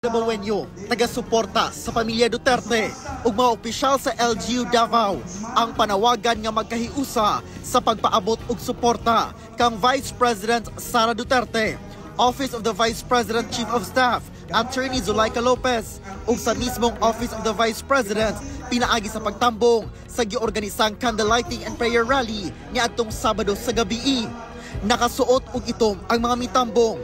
Dabawenyo, taga-suporta sa pamilya Duterte ug mga opisyal sa LGU Davao ang panawagan nga magkahiusa sa pagpaabot og suporta kang Vice President Sara Duterte, Office of the Vice President Chief of Staff Attorney Zulaika Lopez ug sa mismong Office of the Vice President pinaagi sa pagtambong sa giorganisang candlelighting and prayer rally niadtong Sabado sa gabi. Nakasuot og itom ang mga mitambong.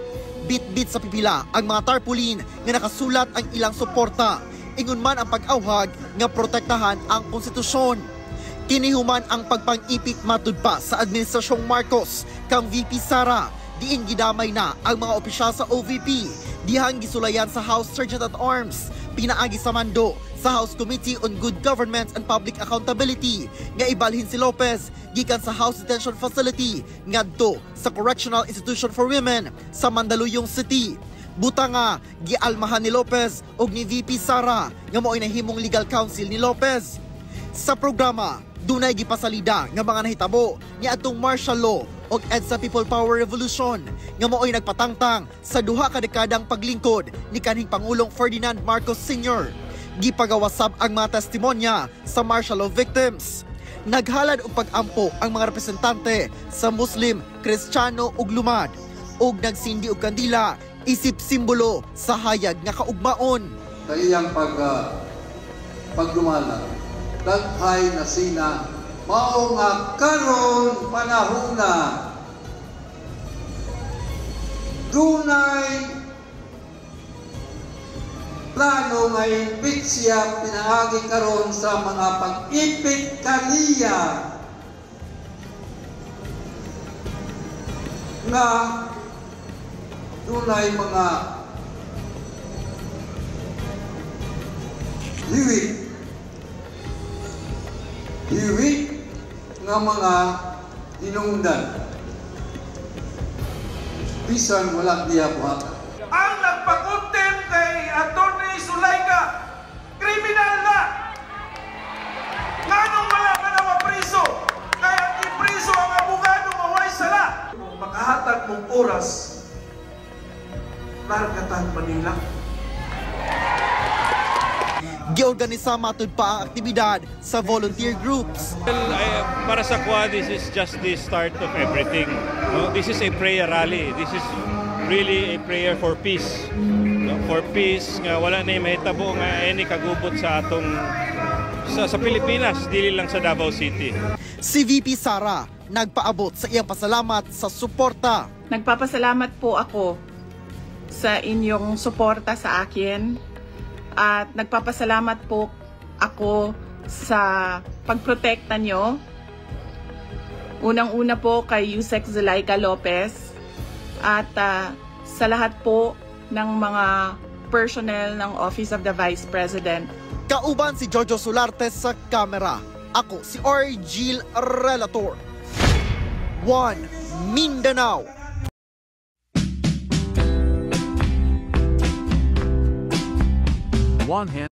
Bit-bit sa pipila ang mga tarpaulin nga nakasulat ang ilang suporta. Ingon man ang pag-awhag nga protektahan ang konstitusyon. Kinihuman ang pagpang-ipit matud pa sa Administrasyong Marcos kang VP Sara. Diin gidamay na ang mga opisyal sa OVP. Dihang gisulayan sa House Sergeant at Arms. Pinaagi sa mando sa House Committee on Good Government and Public Accountability nga ibalhin si Lopez gikan sa House Detention Facility ngadto sa Correctional Institution for Women sa Mandaluyong City. Buta nga gialmahan ni Lopez og ni VP Sara nga mao'y nahimong legal counsel ni Lopez. Sa programa, dunay gipasalida nga mga nahitabo niadtong martial law og EDSA People Power Revolution nga mao'y nagpatangtang sa duha ka dekadang paglingkod ni kanhing Pangulong Ferdinand Marcos Sr. Gipagawasab ang mga testimonya sa martial law victims. Naghalad og pag-ampo ang mga representante sa Muslim, Kristiyano ug lumad ug nagsindi og kandila isip simbolo sa hayag nga kaugmaon. Sa iyang pagdumala, daghay na sina mao nga karon panahona dunay plano nga ipit siya pinaagi karon sa mga pag-ipit kaniya nga dunay mga hiwit nga mga hinungdan bisan wala diya buhatan. Ang nagpakuntem kay Atty. Zulaika, kriminal na! Nganong wala ka na mapriso? Kaya ipriso ang abogado maway sala. Makahatag mong oras, naragatan Manila. Giorganisa matud pa ang aktibidad sa volunteer groups. Well, para sa Kwa, this is just the start of everything. No? This is a prayer rally. This is really a prayer for peace. No? For peace, nga wala na yung mahitabo nga any kagubot sa atong sa Pilipinas, dili lang sa Davao City. Si VP Sara nagpaabot sa iyang pasalamat sa suporta. Nagpapasalamat po ako sa inyong suporta sa akin. At nagpapasalamat po ako sa pagprotekta nyo. Unang-una po kay Yusek Zulaika Lopez at sa lahat po ng mga personnel ng Office of the Vice President. Kauban si Jojo Solarte sa kamera. Ako si Argil Relator. 1 Mindanao. One hand.